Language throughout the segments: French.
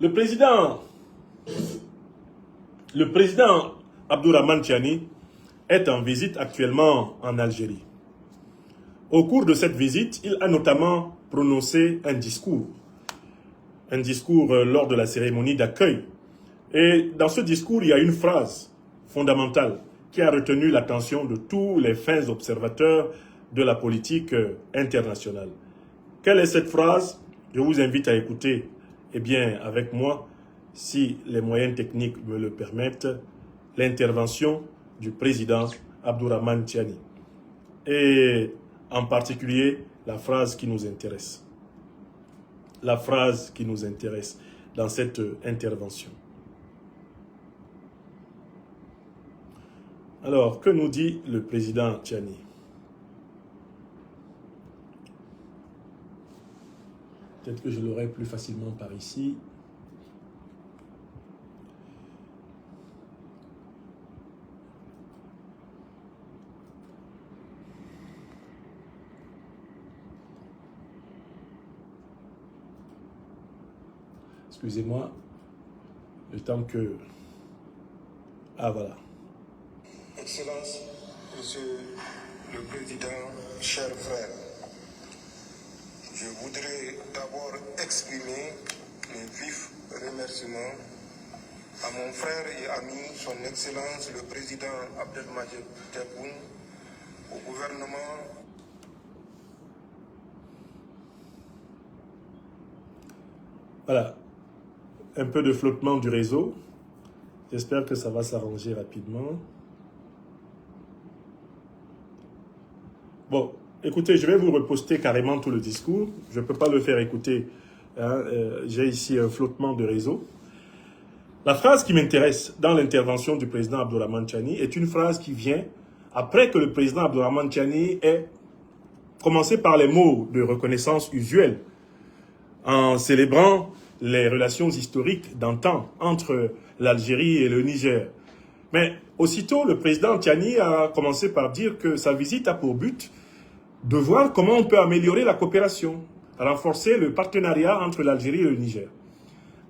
Le président Abdourahmane Tiani est en visite actuellement en Algérie. Au cours de cette visite, il a notamment prononcé un discours lors de la cérémonie d'accueil. Et dans ce discours, il y a une phrase fondamentale qui a retenu l'attention de tous les fins observateurs de la politique internationale. Quelle est cette phrase? Je vous invite à écouter, avec moi, si les moyens techniques me le permettent, l'intervention du président Abdourahmane Tiani. Et en particulier, la phrase qui nous intéresse. La phrase qui nous intéresse dans cette intervention. Alors, que nous dit le président Tiani? Peut-être que je l'aurai plus facilement par ici. Excusez-moi, le temps que... Ah, voilà. Excellence, Monsieur le Président, chers frères, je voudrais d'abord exprimer mes vifs remerciements à mon frère et ami, son Excellence le Président Abdelmadjid Tebboune, au gouvernement. Voilà, un peu de flottement du réseau. J'espère que ça va s'arranger rapidement. Bon, écoutez, je vais vous reposter carrément tout le discours. Je ne peux pas le faire écouter. J'ai ici un flottement de réseau. La phrase qui m'intéresse dans l'intervention du président Abdourahmane Tiani est une phrase qui vient après que le président Abdourahmane Tiani ait commencé par les mots de reconnaissance usuels en célébrant les relations historiques d'antan entre l'Algérie et le Niger. Mais aussitôt, le président Tiani a commencé par dire que sa visite a pour but de voir comment on peut améliorer la coopération, renforcer le partenariat entre l'Algérie et le Niger.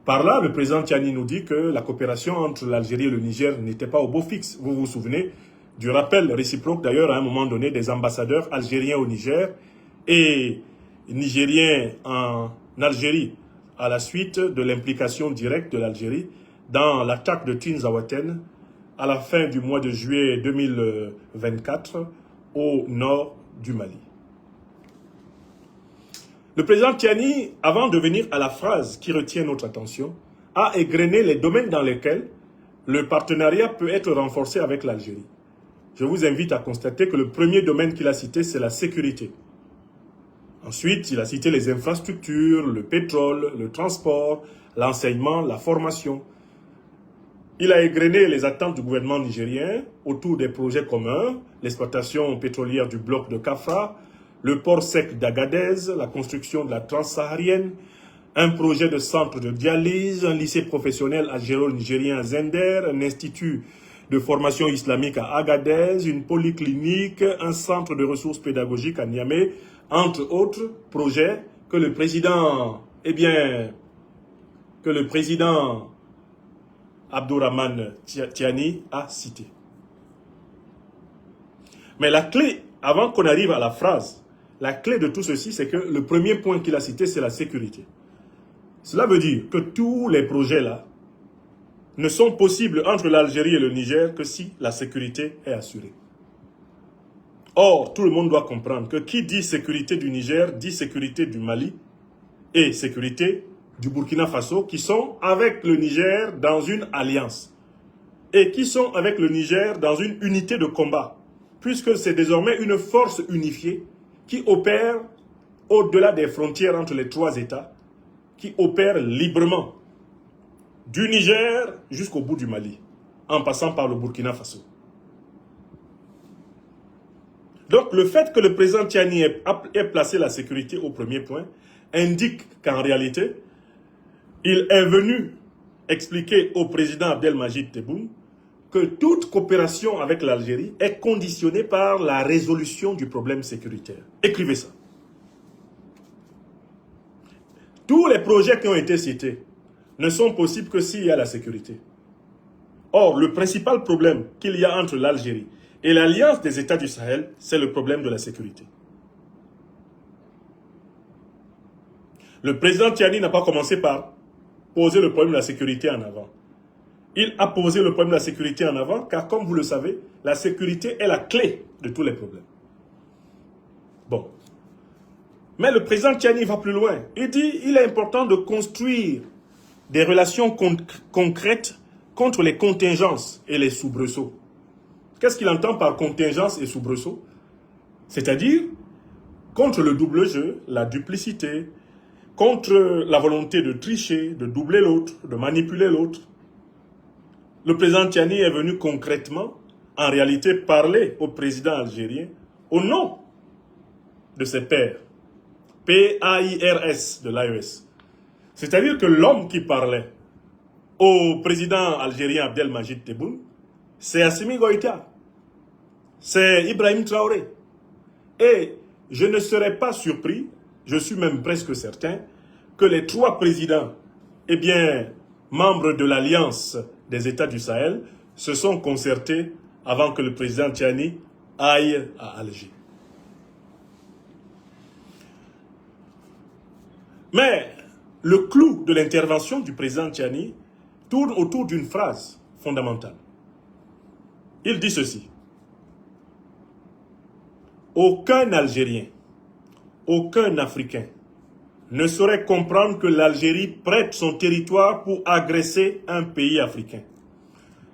Par là, le président Tiani nous dit que la coopération entre l'Algérie et le Niger n'était pas au beau fixe. Vous vous souvenez du rappel réciproque, d'ailleurs, à un moment donné, des ambassadeurs algériens au Niger et nigériens en Algérie, à la suite de l'implication directe de l'Algérie dans l'attaque de Tinzaouaten à la fin du mois de juillet 2024 au nord du Mali. Le président Tiani, avant de venir à la phrase qui retient notre attention, a égrené les domaines dans lesquels le partenariat peut être renforcé avec l'Algérie. Je vous invite à constater que le premier domaine qu'il a cité, c'est la sécurité. Ensuite, il a cité les infrastructures, le pétrole, le transport, l'enseignement, la formation. Il a égrené les attentes du gouvernement nigérien autour des projets communs, l'exploitation pétrolière du bloc de Kafra, le port sec d'Agadez, la construction de la transsaharienne, un projet de centre de dialyse, un lycée professionnel algéro-nigérien à Zender, un institut de formation islamique à Agadez, une polyclinique, un centre de ressources pédagogiques à Niamey, entre autres projets que le président, Abdourahmane Tiani a cité. Mais la clé, avant qu'on arrive à la phrase, la clé de tout ceci, c'est que le premier point qu'il a cité, c'est la sécurité. Cela veut dire que tous les projets-là ne sont possibles entre l'Algérie et le Niger que si la sécurité est assurée. Or, tout le monde doit comprendre que qui dit sécurité du Niger, dit sécurité du Mali et sécurité du Burkina Faso, qui sont avec le Niger dans une alliance et qui sont avec le Niger dans une unité de combat, puisque c'est désormais une force unifiée qui opère au-delà des frontières entre les trois États, qui opère librement du Niger jusqu'au bout du Mali, en passant par le Burkina Faso. Donc le fait que le président Tiani ait placé la sécurité au premier point indique qu'en réalité, il est venu expliquer au président Abdelmadjid Tebboune que toute coopération avec l'Algérie est conditionnée par la résolution du problème sécuritaire. Écrivez ça. Tous les projets qui ont été cités ne sont possibles que s'il y a la sécurité. Or, le principal problème qu'il y a entre l'Algérie et l'Alliance des États du Sahel, c'est le problème de la sécurité. Le président Tiani n'a pas commencé par poser le problème de la sécurité en avant. Il a posé le problème de la sécurité en avant, car comme vous le savez, la sécurité est la clé de tous les problèmes. Bon. Mais le président Tiani va plus loin. Il dit qu'il est important de construire des relations concrètes contre les contingences et les soubresauts. Qu'est-ce qu'il entend par contingence et soubresaut? C'est-à-dire contre le double jeu, la duplicité, contre la volonté de tricher, de doubler l'autre, de manipuler l'autre. Le président Tiani est venu concrètement, en réalité, parler au président algérien au nom de ses pairs, PAIRS de l'AES. C'est-à-dire que l'homme qui parlait au président algérien Abdelmajid Tebboune, c'est Assimi Goïta, c'est Ibrahim Traoré. Et je ne serais pas surpris, je suis même presque certain, que les trois présidents, eh bien, membres de l'Alliance des États du Sahel, se sont concertés avant que le président Tiani aille à Alger. Mais le clou de l'intervention du président Tiani tourne autour d'une phrase fondamentale. Il dit ceci: aucun Algérien, aucun Africain ne saurait comprendre que l'Algérie prête son territoire pour agresser un pays africain.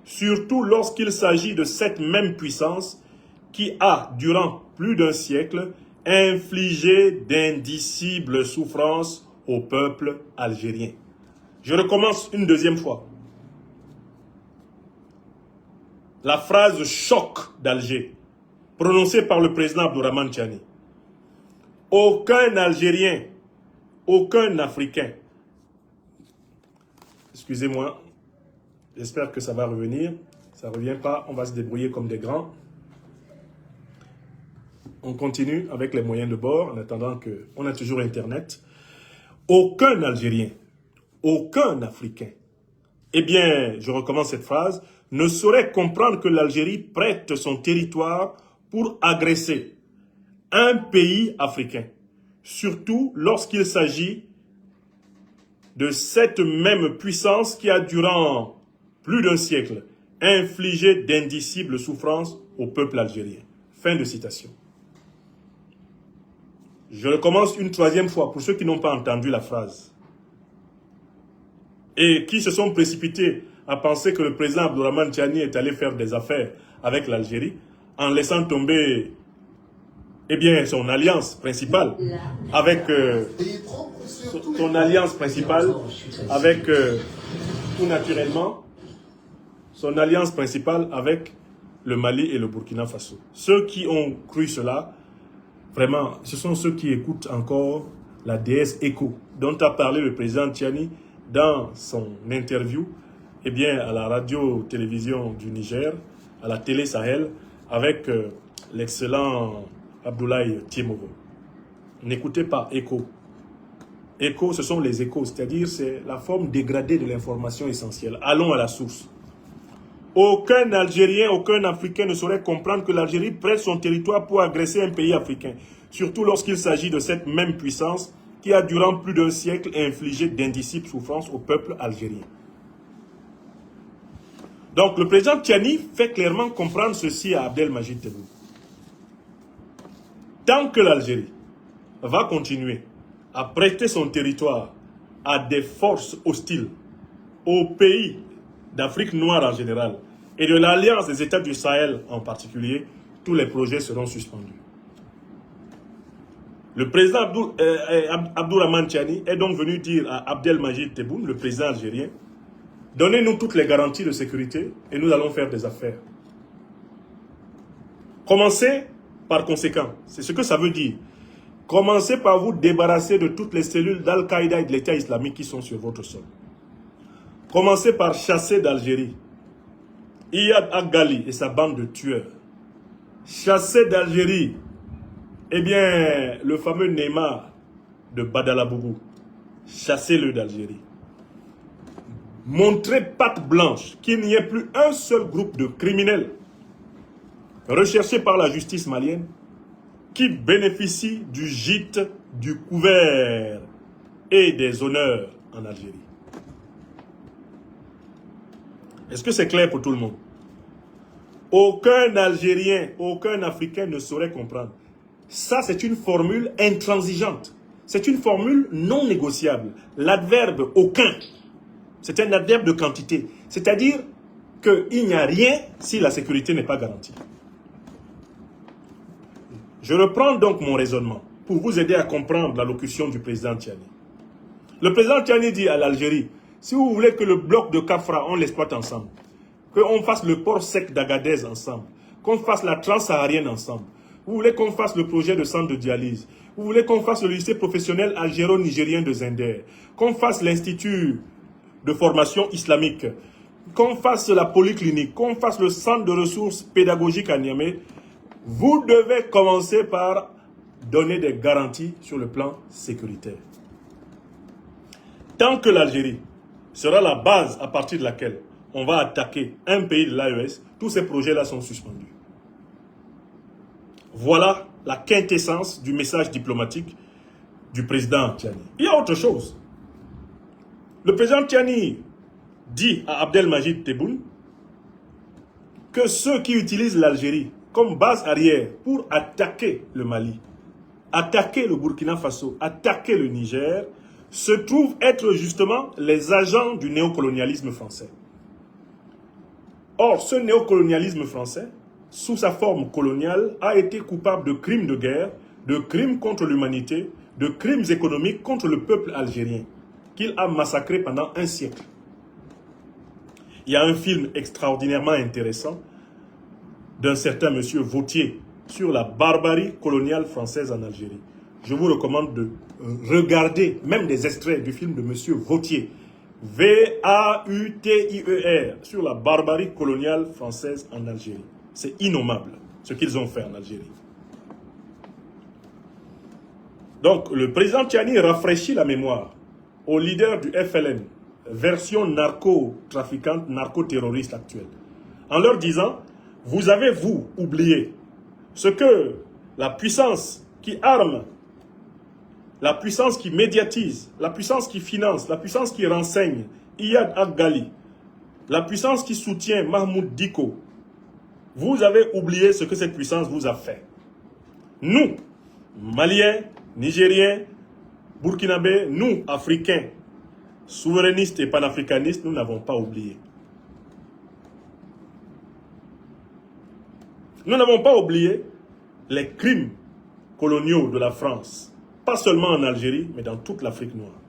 Surtout lorsqu'il s'agit de cette même puissance qui a, durant plus d'un siècle, infligé d'indicibles souffrances au peuple algérien. Je recommence une deuxième fois. La phrase choc d'Alger, prononcée par le président Abdourahmane Tiani. Aucun Algérien, aucun Africain. Excusez-moi, j'espère que ça va revenir. Ça ne revient pas, on va se débrouiller comme des grands. On continue avec les moyens de bord, en attendant qu'on a toujours Internet. Aucun Algérien, aucun Africain, eh bien, je recommence cette phrase, ne saurait comprendre que l'Algérie prête son territoire pour agresser un pays africain, surtout lorsqu'il s'agit de cette même puissance qui a, durant plus d'un siècle, infligé d'indicibles souffrances au peuple algérien. Fin de citation. Je recommence une troisième fois pour ceux qui n'ont pas entendu la phrase et qui se sont précipités à penser que le président Abdourahmane Tiani est allé faire des affaires avec l'Algérie en laissant tomber eh bien, son alliance principale avec tout naturellement son alliance principale avec le Mali et le Burkina Faso. Ceux qui ont cru cela, vraiment, ce sont ceux qui écoutent encore la déesse Echo, dont a parlé le président Tiani dans son interview eh bien, à la radio-télévision du Niger, à la télé Sahel, avec l'excellent Abdoulaye Tiemogo. N'écoutez pas Echo. Echo, ce sont les échos, c'est-à-dire c'est la forme dégradée de l'information essentielle. Allons à la source. Aucun Algérien, aucun Africain ne saurait comprendre que l'Algérie prête son territoire pour agresser un pays africain, surtout lorsqu'il s'agit de cette même puissance qui a durant plus d'un siècle infligé d'indicibles souffrances au peuple algérien. Donc le président Tiani fait clairement comprendre ceci à Abdelmajid Tebboune. Tant que l'Algérie va continuer à prêter son territoire à des forces hostiles, aux pays d'Afrique noire en général, et de l'Alliance des États du Sahel en particulier, tous les projets seront suspendus. Le président Abdourahmane Tiani est donc venu dire à Abdelmajid Tebboune, le président algérien, donnez-nous toutes les garanties de sécurité et nous allons faire des affaires. Commencez par conséquent, c'est ce que ça veut dire. Commencez par vous débarrasser de toutes les cellules d'Al-Qaïda et de l'État islamique qui sont sur votre sol. Commencez par chasser d'Algérie Iyad Agali et sa bande de tueurs. Chasser d'Algérie, eh bien, le fameux Neymar de Badalabougou. Chassez-le d'Algérie. montrer patte blanche, qu'il n'y ait plus un seul groupe de criminels recherchés par la justice malienne qui bénéficie du gîte, du couvert et des honneurs en Algérie. Est-ce que c'est clair pour tout le monde? Aucun Algérien, aucun Africain ne saurait comprendre. Ça, c'est une formule intransigeante. C'est une formule non négociable. L'adverbe « aucun », c'est un adverbe de quantité. C'est-à-dire qu'il n'y a rien si la sécurité n'est pas garantie. Je reprends donc mon raisonnement pour vous aider à comprendre l'allocution du président Tiani. Le président Tiani dit à l'Algérie, si vous voulez que le bloc de Kafra, on l'exploite ensemble, qu'on fasse le port sec d'Agadez ensemble, qu'on fasse la transsaharienne ensemble, vous voulez qu'on fasse le projet de centre de dialyse, vous voulez qu'on fasse le lycée professionnel algéro-nigérien de Zender, qu'on fasse l'institut de formation islamique, qu'on fasse la polyclinique, qu'on fasse le centre de ressources pédagogiques à Niamey, vous devez commencer par donner des garanties sur le plan sécuritaire. Tant que l'Algérie sera la base à partir de laquelle on va attaquer un pays de l'AES, tous ces projets-là sont suspendus. Voilà la quintessence du message diplomatique du président Tiani. Il y a autre chose. Le président Tiani dit à Abdelmajid Tebboune que ceux qui utilisent l'Algérie comme base arrière pour attaquer le Mali, attaquer le Burkina Faso, attaquer le Niger, se trouvent être justement les agents du néocolonialisme français. Or, ce néocolonialisme français, sous sa forme coloniale, a été coupable de crimes de guerre, de crimes contre l'humanité, de crimes économiques contre le peuple algérien, qu'il a massacré pendant un siècle. Il y a un film extraordinairement intéressant d'un certain monsieur Vautier sur la barbarie coloniale française en Algérie. Je vous recommande de regarder même des extraits du film de monsieur Vautier, V-A-U-T-I-E-R, sur la barbarie coloniale française en Algérie. C'est innommable ce qu'ils ont fait en Algérie. Donc le président Tiani rafraîchit la mémoire aux leaders du FLN, version narco-trafiquante, narco-terroriste actuelle, en leur disant: vous avez, vous, oublié ce que la puissance qui arme, la puissance qui médiatise, la puissance qui finance, la puissance qui renseigne Iyad Ag-Ghali, la puissance qui soutient Mahmoud Dicko, vous avez oublié ce que cette puissance vous a fait. Nous, Maliens, Nigériens, Burkinabés, nous, Africains, souverainistes et panafricanistes, nous n'avons pas oublié. Nous n'avons pas oublié les crimes coloniaux de la France, pas seulement en Algérie, mais dans toute l'Afrique noire.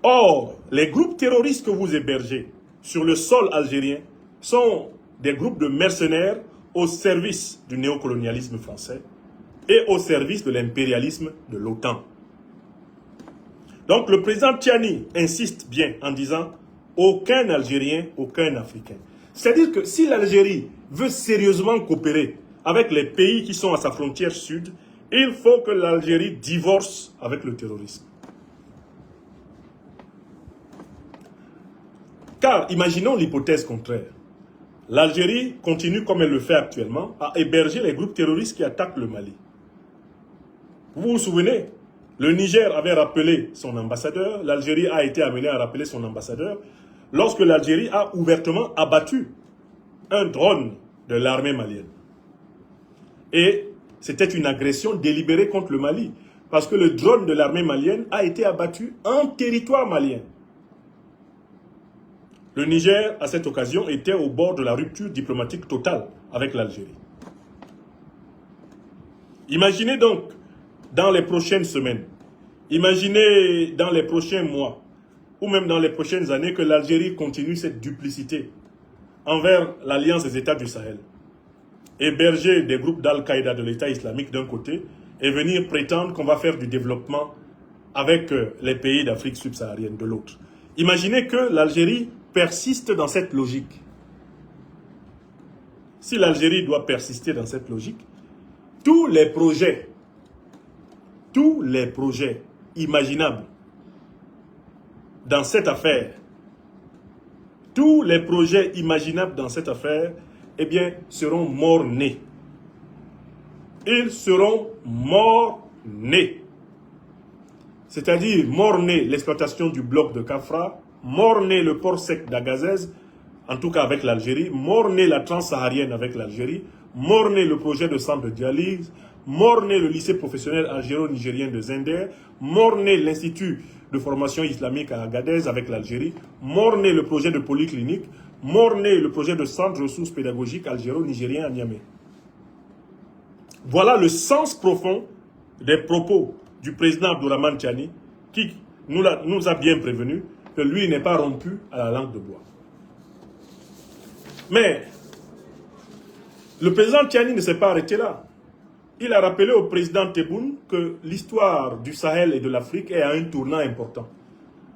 Or, les groupes terroristes que vous hébergez sur le sol algérien sont des groupes de mercenaires au service du néocolonialisme français et au service de l'impérialisme de l'OTAN. Donc le président Tiani insiste bien en disant aucun Algérien, aucun Africain. C'est-à-dire que si l'Algérie veut sérieusement coopérer avec les pays qui sont à sa frontière sud, il faut que l'Algérie divorce avec le terrorisme. Car imaginons l'hypothèse contraire. L'Algérie continue, comme elle le fait actuellement, à héberger les groupes terroristes qui attaquent le Mali. Vous vous souvenez, le Niger avait rappelé son ambassadeur, l'Algérie a été amenée à rappeler son ambassadeur, lorsque l'Algérie a ouvertement abattu un drone de l'armée malienne. Et c'était une agression délibérée contre le Mali, parce que le drone de l'armée malienne a été abattu en territoire malien. Le Niger, à cette occasion, était au bord de la rupture diplomatique totale avec l'Algérie. Imaginez donc, dans les prochaines semaines, imaginez dans les prochains mois, ou même dans les prochaines années, que l'Algérie continue cette duplicité envers l'Alliance des États du Sahel. Héberger des groupes d'Al-Qaïda de l'État islamique d'un côté et venir prétendre qu'on va faire du développement avec les pays d'Afrique subsaharienne de l'autre. Imaginez que l'Algérie persiste dans cette logique. Si l'Algérie doit persister dans cette logique, tous les projets imaginables dans cette affaire, tous les projets imaginables dans cette affaire, eh bien, seront morts-nés. Ils seront morts-nés. C'est-à-dire mort-né l'exploitation du bloc de Kafra, mort-né le port sec d'Agazès, en tout cas avec l'Algérie, mort-né la transsaharienne avec l'Algérie, mort-né le projet de centre de dialyse, mort-né le lycée professionnel algéro-nigérien de Zender, mort-né l'institut de formation islamique à Agadez avec l'Algérie, mort-né le projet de polyclinique, mort-né le projet de centre de ressources pédagogiques algéro-nigérien à Niamey. Voilà le sens profond des propos du président Abdourahmane Tiani qui nous a bien prévenu que lui n'est pas rompu à la langue de bois. Mais le président Tiani ne s'est pas arrêté là. Il a rappelé au président Tebboune que l'histoire du Sahel et de l'Afrique est à un tournant important.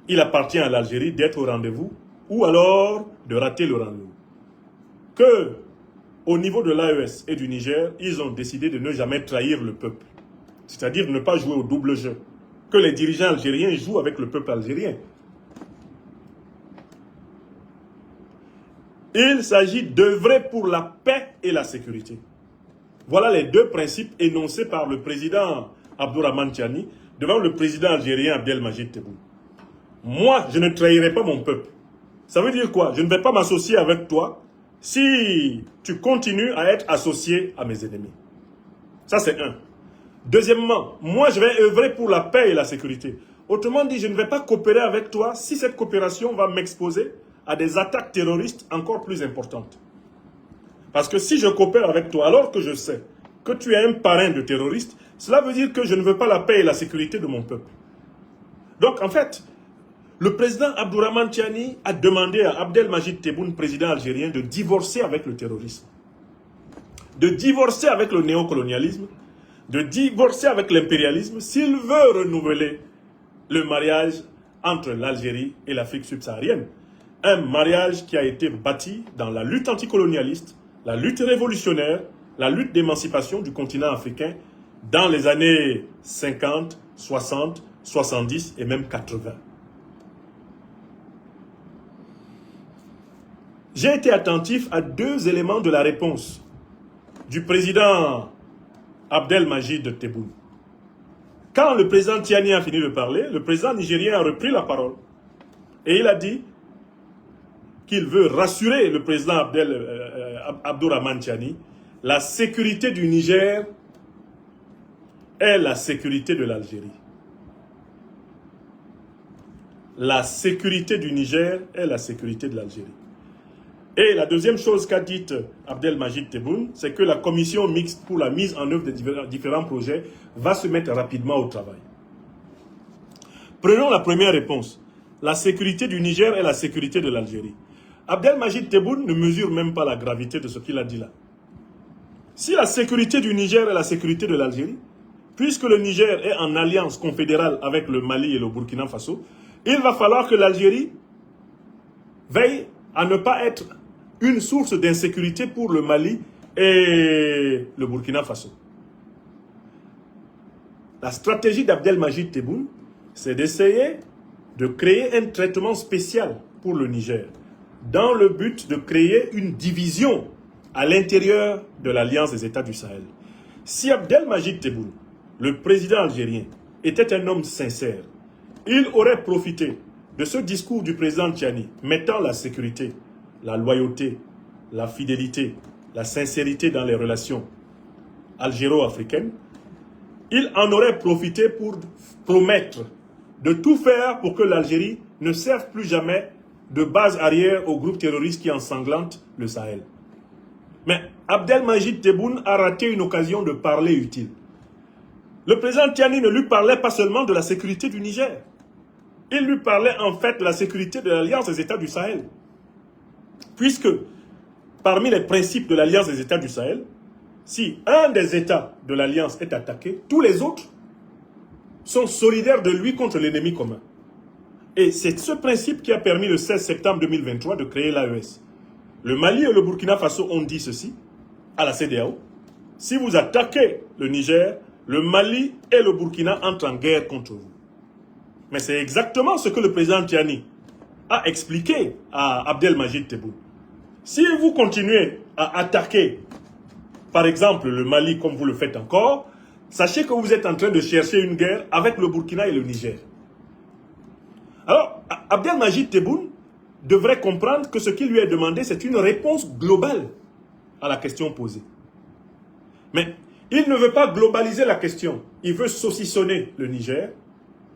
Il appartient à l'Algérie d'être au rendez-vous ou alors de rater le rendez-vous. Que, au niveau de l'AES et du Niger, ils ont décidé de ne jamais trahir le peuple. C'est-à-dire ne pas jouer au double jeu. Que les dirigeants algériens jouent avec le peuple algérien. Il s'agit d'œuvrer pour la paix et la sécurité. Voilà les deux principes énoncés par le président Abdourahmane Tiani devant le président algérien Abdelmajid Tebboune. Moi, je ne trahirai pas mon peuple. Ça veut dire quoi? Je ne vais pas m'associer avec toi si tu continues à être associé à mes ennemis. Ça, c'est un. Deuxièmement, moi, je vais œuvrer pour la paix et la sécurité. Autrement dit, je ne vais pas coopérer avec toi si cette coopération va m'exposer à des attaques terroristes encore plus importantes. Parce que si je coopère avec toi, alors que je sais que tu es un parrain de terroristes, cela veut dire que je ne veux pas la paix et la sécurité de mon peuple. Donc, en fait, le président Abdourahmane Tiani a demandé à Abdelmajid Tebboune, président algérien, de divorcer avec le terrorisme, de divorcer avec le néocolonialisme, de divorcer avec l'impérialisme s'il veut renouveler le mariage entre l'Algérie et l'Afrique subsaharienne. Un mariage qui a été bâti dans la lutte anticolonialiste, la lutte révolutionnaire, la lutte d'émancipation du continent africain dans les années 50, 60, 70 et même 80. J'ai été attentif à deux éléments de la réponse du président Abdelmajid Tebboune. Quand le président Tiani a fini de parler, le président nigérien a repris la parole et il a dit qu'il veut rassurer le président Abdourahmane Tiani. La sécurité du Niger est la sécurité de l'Algérie. La sécurité du Niger est la sécurité de l'Algérie. Et la deuxième chose qu'a dite Abdelmajid Tebboune, c'est que la commission mixte pour la mise en œuvre des différents projets va se mettre rapidement au travail. Prenons la première réponse. La sécurité du Niger est la sécurité de l'Algérie. Abdelmajid Tebboune ne mesure même pas la gravité de ce qu'il a dit là. Si la sécurité du Niger est la sécurité de l'Algérie, puisque le Niger est en alliance confédérale avec le Mali et le Burkina Faso, il va falloir que l'Algérie veille à ne pas être une source d'insécurité pour le Mali et le Burkina Faso. La stratégie d'Abdelmajid Tebboune, c'est d'essayer de créer un traitement spécial pour le Niger, dans le but de créer une division à l'intérieur de l'Alliance des États du Sahel. Si Abdelmajid Tebboune, le président algérien, était un homme sincère, il aurait profité de ce discours du président Tiani, mettant la sécurité, la loyauté, la fidélité, la sincérité dans les relations algéro-africaines, il en aurait profité pour promettre de tout faire pour que l'Algérie ne serve plus jamais de base arrière aux groupes terroristes qui ensanglantent le Sahel. Mais Abdelmajid Tebboune a raté une occasion de parler utile. Le président Tiani ne lui parlait pas seulement de la sécurité du Niger. Il lui parlait en fait de la sécurité de l'Alliance des États du Sahel. Puisque, parmi les principes de l'Alliance des États du Sahel, si un des États de l'Alliance est attaqué, tous les autres sont solidaires de lui contre l'ennemi commun. Et c'est ce principe qui a permis le 16 septembre 2023 de créer l'AES. Le Mali et le Burkina Faso ont dit ceci à la CEDEAO. Si vous attaquez le Niger, le Mali et le Burkina entrent en guerre contre vous. Mais c'est exactement ce que le président Tiani a expliqué à Abdelmajid Tebboune. Si vous continuez à attaquer, par exemple, le Mali comme vous le faites encore, sachez que vous êtes en train de chercher une guerre avec le Burkina et le Niger. Alors, Abdelmajid Tebboune devrait comprendre que ce qui lui est demandé, c'est une réponse globale à la question posée. Mais il ne veut pas globaliser la question. Il veut saucissonner le Niger.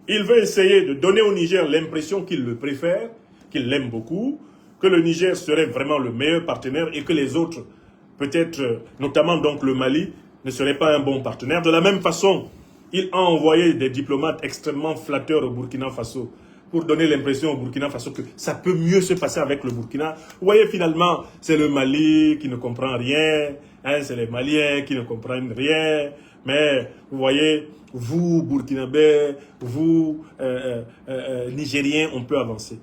Il veut essayer de donner au Niger l'impression qu'il le préfère, qu'il l'aime beaucoup, que le Niger serait vraiment le meilleur partenaire et que les autres, peut-être, notamment donc le Mali, ne seraient pas un bon partenaire. De la même façon, il a envoyé des diplomates extrêmement flatteurs au Burkina Faso pour donner l'impression au Burkina Faso que ça peut mieux se passer avec le Burkina. Vous voyez, finalement, c'est le Mali qui ne comprend rien, hein, c'est les Maliens qui ne comprennent rien, mais vous voyez, vous, Burkinabés, vous, Nigériens, on peut avancer.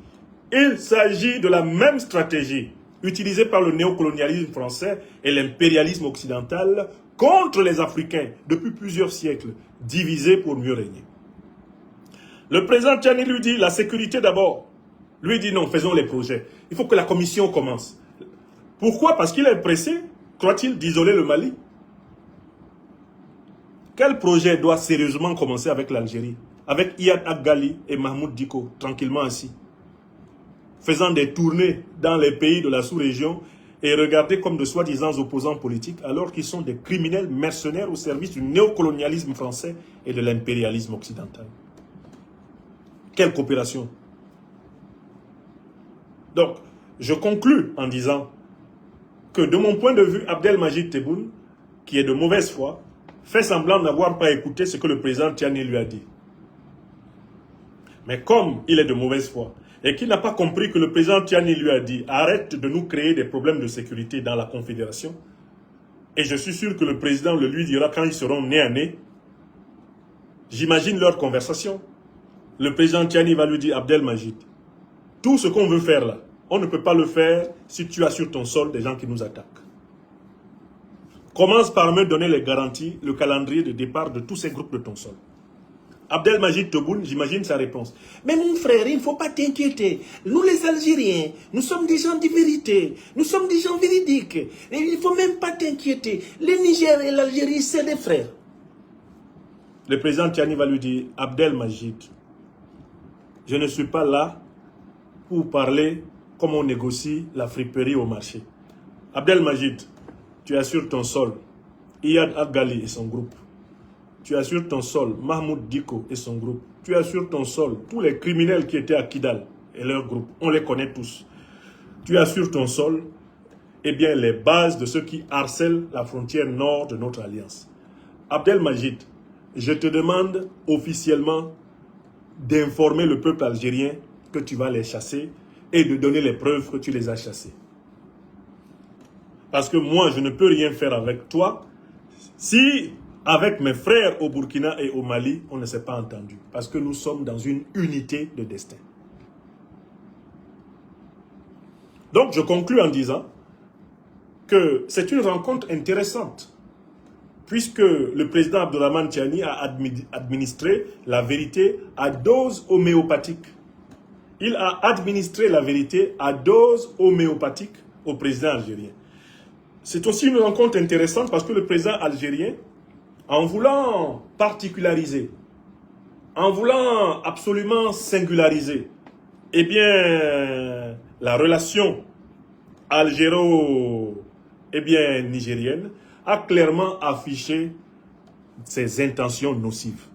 Il s'agit de la même stratégie utilisée par le néocolonialisme français et l'impérialisme occidental contre les Africains depuis plusieurs siècles, divisés pour mieux régner. Le président Tiani lui dit la sécurité d'abord. Lui dit non, faisons les projets. Il faut que la commission commence. Pourquoi? Parce qu'il est pressé, croit-il, d'isoler le Mali. Quel projet doit sérieusement commencer avec l'Algérie? Avec Iyad Aghali et Mahmoud Dicko, tranquillement assis, faisant des tournées dans les pays de la sous-région et regardés comme de soi-disant opposants politiques alors qu'ils sont des criminels mercenaires au service du néocolonialisme français et de l'impérialisme occidental. Quelle coopération! Donc, je conclus en disant que de mon point de vue, Abdelmajid Tebboune, qui est de mauvaise foi, fait semblant n'avoir pas écouté ce que le président Tiani lui a dit. Mais comme il est de mauvaise foi et qu'il n'a pas compris que le président Tiani lui a dit « Arrête de nous créer des problèmes de sécurité dans la Confédération », et je suis sûr que le président le lui dira quand ils seront nez à nez, j'imagine leur conversation. Le président Tiani va lui dire « Abdelmajid, tout ce qu'on veut faire là, on ne peut pas le faire si tu as sur ton sol des gens qui nous attaquent. Commence par me donner les garanties, le calendrier de départ de tous ces groupes de ton sol. » Abdelmajid Tebboune, j'imagine sa réponse. Mais mon frère, il ne faut pas t'inquiéter. Nous les Algériens, nous sommes des gens de vérité. Nous sommes des gens véridiques. Et il ne faut même pas t'inquiéter. Le Niger et l'Algérie, c'est des frères. Le président Tiani va lui dire, Abdelmajid, je ne suis pas là pour parler comme on négocie la friperie au marché. Abdelmajid, tu as sur ton sol Iyad Aghali et son groupe. Tu as sur ton sol Mahmoud Dicko et son groupe. Tu as sur ton sol tous les criminels qui étaient à Kidal et leur groupe. On les connaît tous. Tu as sur ton sol eh bien, les bases de ceux qui harcèlent la frontière nord de notre alliance. Abdelmajid, je te demande officiellement d'informer le peuple algérien que tu vas les chasser et de donner les preuves que tu les as chassés. Parce que moi, je ne peux rien faire avec toi si, avec mes frères au Burkina et au Mali, on ne s'est pas entendu. Parce que nous sommes dans une unité de destin. Donc, je conclus en disant que c'est une rencontre intéressante, puisque le président Abdourahmane Tiani a administré la vérité à dose homéopathique. Il a administré la vérité à dose homéopathique au président algérien. C'est aussi une rencontre intéressante parce que le président algérien, en voulant particulariser, en voulant absolument singulariser, eh bien, la relation algéro-nigérienne, a clairement affiché ses intentions nocives.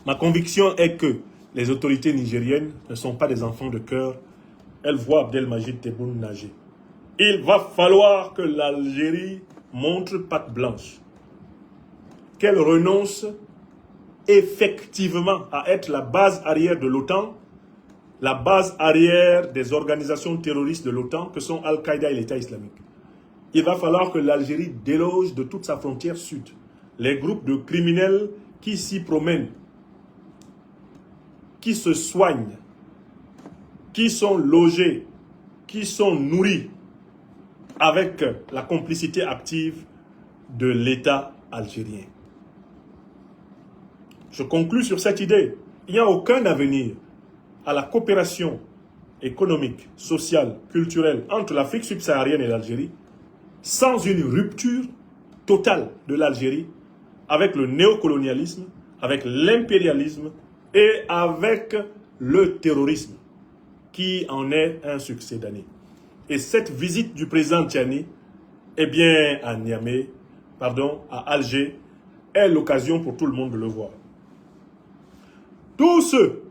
Ma conviction est que les autorités nigériennes ne sont pas des enfants de cœur. Elles voient Abdelmajid Tebboune nager. Il va falloir que l'Algérie montre patte blanche. Qu'elle renonce effectivement à être la base arrière de l'OTAN, la base arrière des organisations terroristes de l'OTAN que sont Al-Qaïda et l'État islamique. Il va falloir que l'Algérie déloge de toute sa frontière sud les groupes de criminels qui s'y promènent, qui se soignent, qui sont logés, qui sont nourris avec la complicité active de l'État algérien. Je conclus sur cette idée. Il n'y a aucun avenir à la coopération économique, sociale, culturelle entre l'Afrique subsaharienne et l'Algérie sans une rupture totale de l'Algérie avec le néocolonialisme, avec l'impérialisme et avec le terrorisme qui en est un succédané. Et cette visite du président Tiani, eh bien, à Niamey, pardon, à Alger, est l'occasion pour tout le monde de le voir. Tous ceux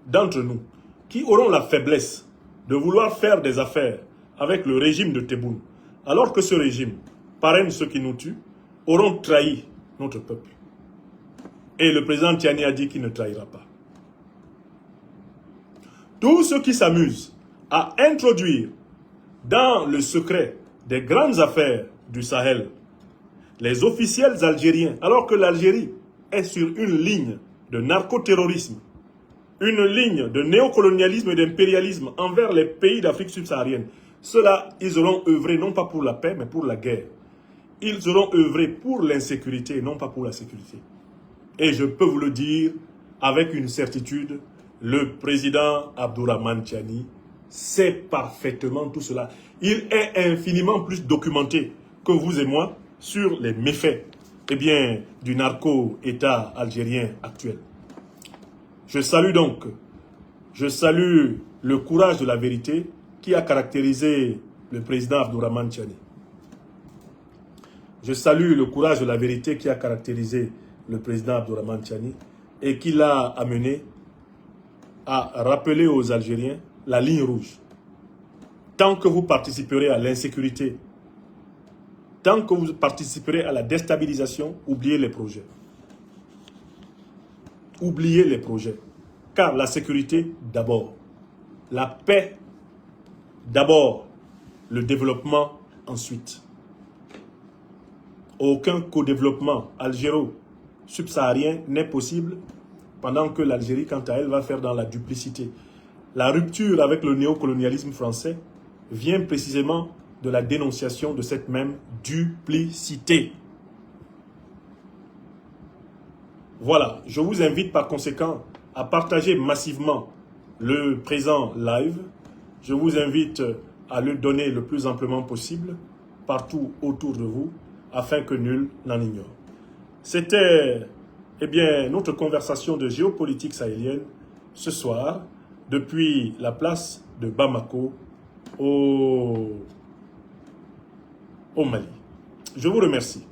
d'entre nous qui auront la faiblesse de vouloir faire des affaires avec le régime de Tebboune, alors que ce régime parraine ceux qui nous tuent, auront trahi notre peuple. Et le président Tiani a dit qu'il ne trahira pas. Tous ceux qui s'amusent à introduire dans le secret des grandes affaires du Sahel les officiels algériens, alors que l'Algérie est sur une ligne de narcoterrorisme, une ligne de néocolonialisme et d'impérialisme envers les pays d'Afrique subsaharienne, ceux-là, ils auront œuvré non pas pour la paix, mais pour la guerre. Ils auront œuvré pour l'insécurité, non pas pour la sécurité. Et je peux vous le dire avec une certitude, le président Abdourahmane Tiani sait parfaitement tout cela. Il est infiniment plus documenté que vous et moi sur les méfaits du narco-État algérien actuel. Je salue le courage de la vérité qui a caractérisé le président Abdourahmane Tiani. Je salue le courage de la vérité qui a caractérisé le président Abdourahmane Tiani et qui l'a amené à rappeler aux Algériens la ligne rouge. Tant que vous participerez à l'insécurité, tant que vous participerez à la déstabilisation, oubliez les projets. Oubliez les projets. Car la sécurité d'abord. La paix d'abord. Le développement ensuite. Aucun co-développement algéro-subsaharien n'est possible pendant que l'Algérie, quant à elle, va faire dans la duplicité. La rupture avec le néocolonialisme français vient précisément de la dénonciation de cette même duplicité. Voilà, je vous invite par conséquent à partager massivement le présent live. Je vous invite à le donner le plus amplement possible partout autour de vous afin que nul n'en ignore. C'était notre conversation de géopolitique sahélienne ce soir depuis la place de Bamako au Mali. Je vous remercie.